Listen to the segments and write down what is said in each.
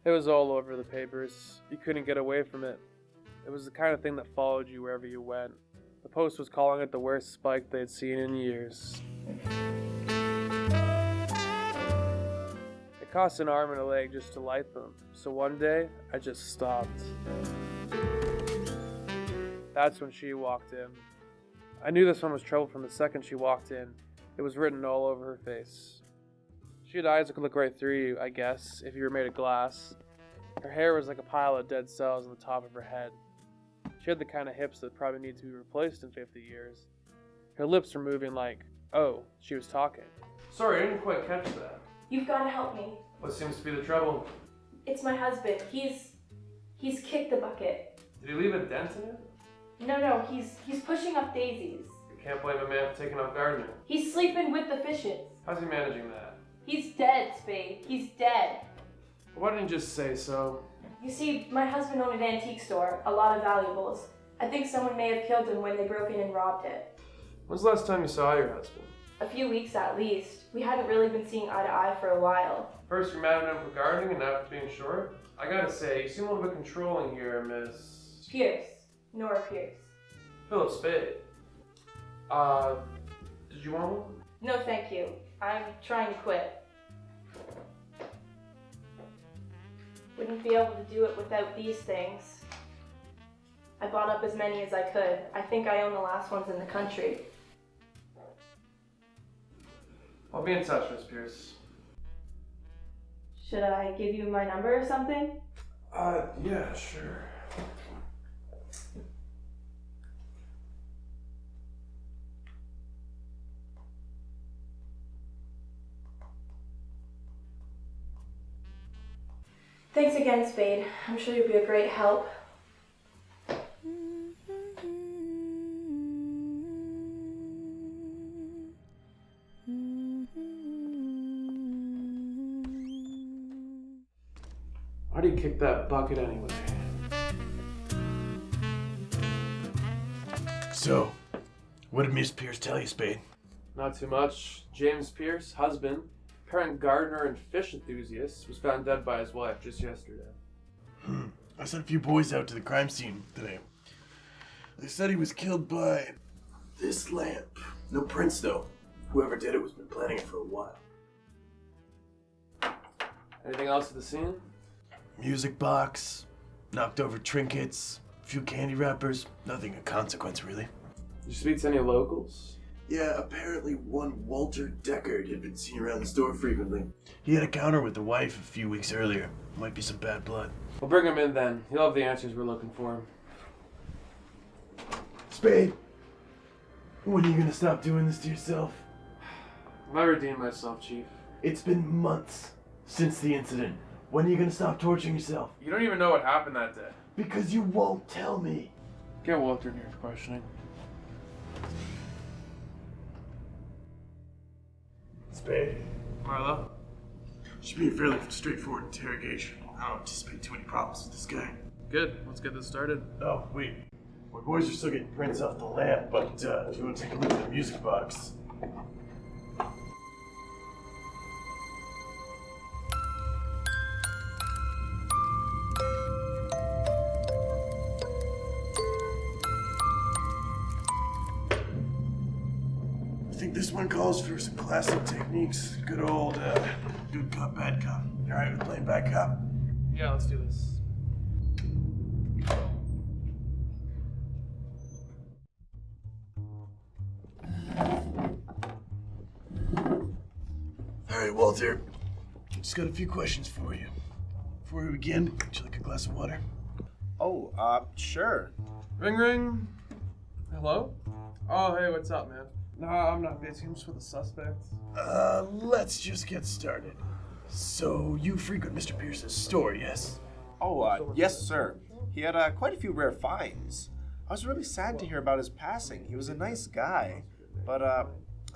It was all over the papers. You couldn't get away from it. It was the kind of thing that followed you wherever you went. The Post was calling it the worst spike they had seen in years. It cost an arm and a leg just to light them, so one day, I just stopped. That's when she walked in. I knew this one was trouble from the second she walked in. It was written all over her face. She had eyes that could look right through you, I guess, if you were made of glass. Her hair was like a pile of dead cells on the top of her head. She had the kind of hips that probably need to be replaced in 50 years. Her lips were moving like, oh, she was talking. Sorry, I didn't quite catch that. You've got to help me. What seems to be the trouble? It's my husband. He's kicked the bucket. Did he leave a dent in it? No, he's pushing up daisies. You can't blame a man for taking off gardening. He's sleeping with the fishes. How's he managing that? He's dead, Spade. He's dead. Why didn't you just say so? You see, my husband owned an antique store, a lot of valuables. I think someone may have killed him when they broke in and robbed it. When's the last time you saw your husband? A few weeks at least. We hadn't really been seeing eye to eye for a while. First you're mad at him for gardening and now for being short? I gotta say, you seem a little bit controlling here, Miss... Pierce. Nora Pierce. Phillip Spade. Did you want one? No, thank you. I'm trying to quit. Wouldn't be able to do it without these things. I bought up as many as I could. I think I own the last ones in the country. I'll be in touch, Miss Pierce. Should I give you my number or something? Yeah, sure. Thanks again, Spade. I'm sure you'll be a great help. Why do you kick that bucket anyway? So, what did Miss Pierce tell you, Spade? Not too much. James Pierce, husband, apparent gardener and fish enthusiast, was found dead by his wife just yesterday. I sent a few boys out to the crime scene today. They said he was killed by this lamp. No prints, though. Whoever did it was been planning it for a while. Anything else at the scene? Music box, knocked over trinkets, a few candy wrappers. Nothing of consequence, really. Did you speak to any locals? Yeah, apparently one Walter Deckard had been seen around the store frequently. He had a counter with the wife a few weeks earlier. Might be some bad blood. We'll bring him in then. He'll have the answers we're looking for. Spade, when are you gonna stop doing this to yourself? I redeemed myself, Chief. It's been months since the incident. When are you gonna stop torturing yourself? You don't even know what happened that day. Because you won't tell me. Get Walter in here for questioning. Spade. Marlowe? Should be a fairly straightforward interrogation. I don't anticipate too many problems with this guy. Good. Let's get this started. Oh, wait. My boys are still getting prints off the lamp, but if you want to take a look at the music box. I think this one calls for some classic techniques. Good old, good cop, bad cop. You alright with playing bad cop? Yeah, let's do this. Alright, Walter. Just got a few questions for you. Before we begin, would you like a glass of water? Oh, sure. Ring ring. Hello? Oh, hey, what's up, man? No, I'm not busy. I'm just with a suspect. Let's just get started. So, you frequent Mr. Pierce's store, yes? Oh, yes, sir. He had quite a few rare finds. I was really sad to hear about his passing. He was a nice guy, but I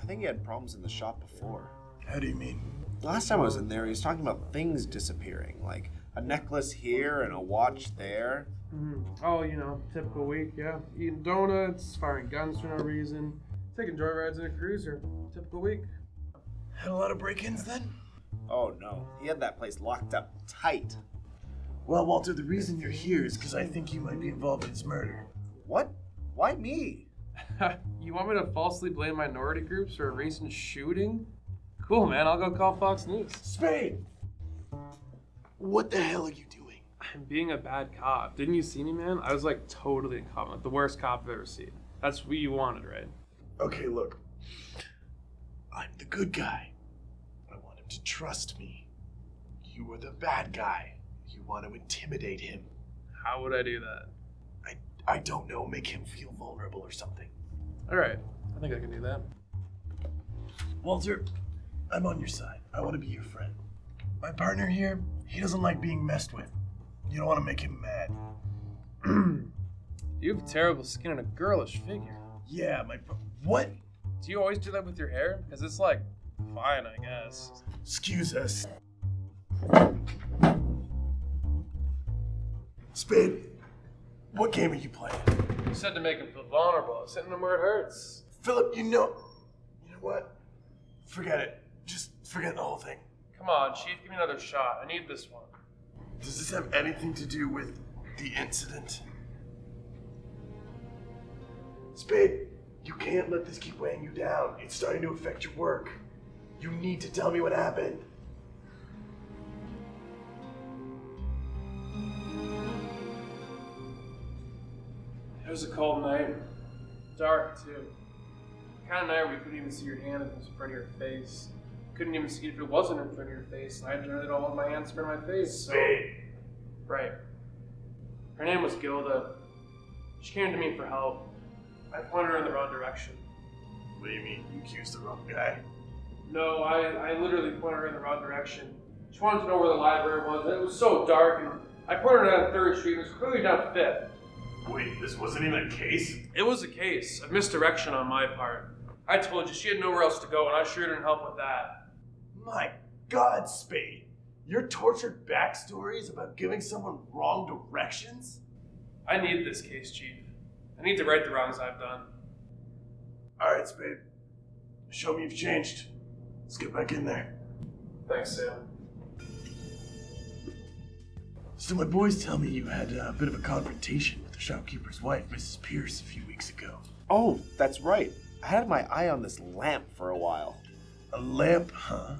think he had problems in the shop before. How do you mean? Last time I was in there, he was talking about things disappearing, like a necklace here and a watch there. Mm-hmm. Oh, you know, typical week, yeah. Eating donuts, firing guns for no reason, taking joyrides in a cruiser. Typical week. Had a lot of break-ins then? Oh no, he had that place locked up tight. Well, Walter, the reason you're here is because I think you might be involved in this murder. What? Why me? You want me to falsely blame minority groups for a recent shooting? Cool, man. I'll go call Fox News. Spade! What the hell are you doing? I'm being a bad cop. Didn't you see me, man? I was like totally incompetent. Like the worst cop I've ever seen. That's what you wanted, right? Okay, look. I'm the good guy. I want him to trust me. You are the bad guy. You want to intimidate him. How would I do that? I don't know, make him feel vulnerable or something. Alright, I think I can do that. Walter, I'm on your side. I want to be your friend. My partner here, he doesn't like being messed with. You don't want to make him mad. You have terrible skin and a girlish figure. Yeah, what? Do you always do that with your hair? Because it's like, fine, I guess. Excuse us. Spade, what game are you playing? You said to make him feel vulnerable. I was hitting him where it hurts. Phillip, you know what? Forget it. Just forget the whole thing. Come on, Chief, give me another shot. I need this one. Does this have anything to do with the incident? Spade, you can't let this keep weighing you down. It's starting to affect your work. You need to tell me what happened. It was a cold night. Dark, too. The kind of night where you couldn't even see your hand if it was in front of your face. Couldn't even see if it wasn't in front of your face, and I generally don't want my hands in front of my face, so... Spade! Right. Her name was Gilda. She came to me for help. I pointed her in the wrong direction. What do you mean? You accused the wrong guy? No, I literally pointed her in the wrong direction. She wanted to know where the library was, and it was so dark, and I pointed her down 3rd Street, and it was clearly down 5th. Wait, this wasn't even a case? It was a case of misdirection on my part. I told you, she had nowhere else to go, and I sure didn't help with that. My God, Spade. Your tortured backstories about giving someone wrong directions? I need this case, Chief. I need to right the wrongs I've done. Alright, Spade. Show me you've changed. Let's get back in there. Thanks, Sam. So my boys tell me you had a bit of a confrontation with the shopkeeper's wife, Mrs. Pierce, a few weeks ago. Oh, that's right. I had my eye on this lamp for a while. A lamp, huh?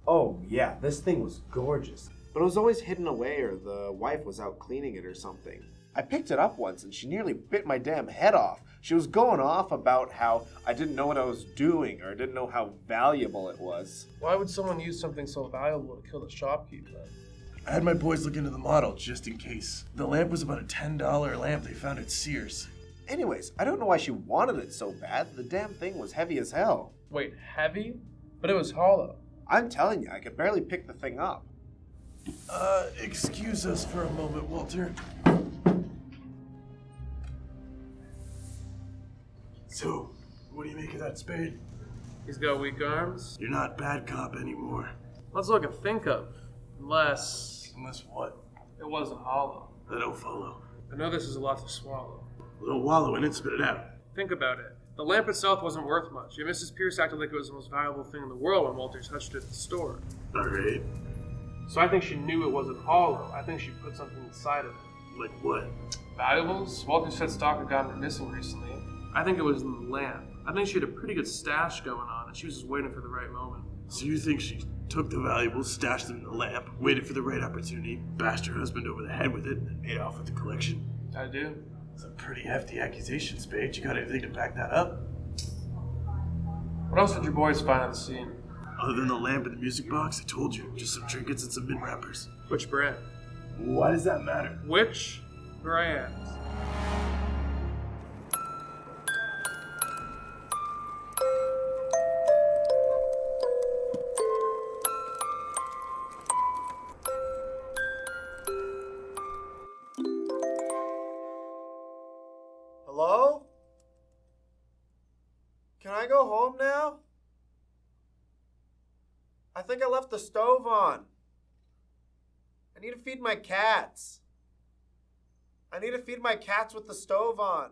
Oh, yeah, this thing was gorgeous. But it was always hidden away, or the wife was out cleaning it or something. I picked it up once and she nearly bit my damn head off. She was going off about how I didn't know what I was doing or didn't know how valuable it was. Why would someone use something so valuable to kill the shopkeeper? I had my boys look into the model just in case. The lamp was about a $10 lamp they found at Sears. Anyways, I don't know why she wanted it so bad. The damn thing was heavy as hell. Wait, heavy? But it was hollow. I'm telling you, I could barely pick the thing up. Excuse us for a moment, Walter. So, what do you make of that, Spade? He's got weak arms. You're not bad cop anymore. That's all I can think of. Unless Unless what? it wasn't hollow. I don't follow. I know this is a lot to swallow. Well, don't wallow in it, spit it out. Think about it. The lamp itself wasn't worth much, yet Mrs. Pierce acted like it was the most valuable thing in the world when Walter touched it at the store. Alright. So I think she knew it wasn't hollow. I think she put something inside of it. Like what? Valuables? Walter said stock had gotten missing recently. I think it was in the lamp. I think she had a pretty good stash going on, and she was just waiting for the right moment. So you think she took the valuables, stashed them in the lamp, waited for the right opportunity, bashed her husband over the head with it, and made off with the collection? I do. It's a pretty hefty accusation, Spade. You got anything to back that up? What else did your boys find on the scene? Other than the lamp and the music box, I told you, just some trinkets and some mint wrappers. Which brand? Why does that matter? Which brand? Hello? Can I go home now? I think I left the stove on. I need to feed my cats. I need to feed my cats with the stove on.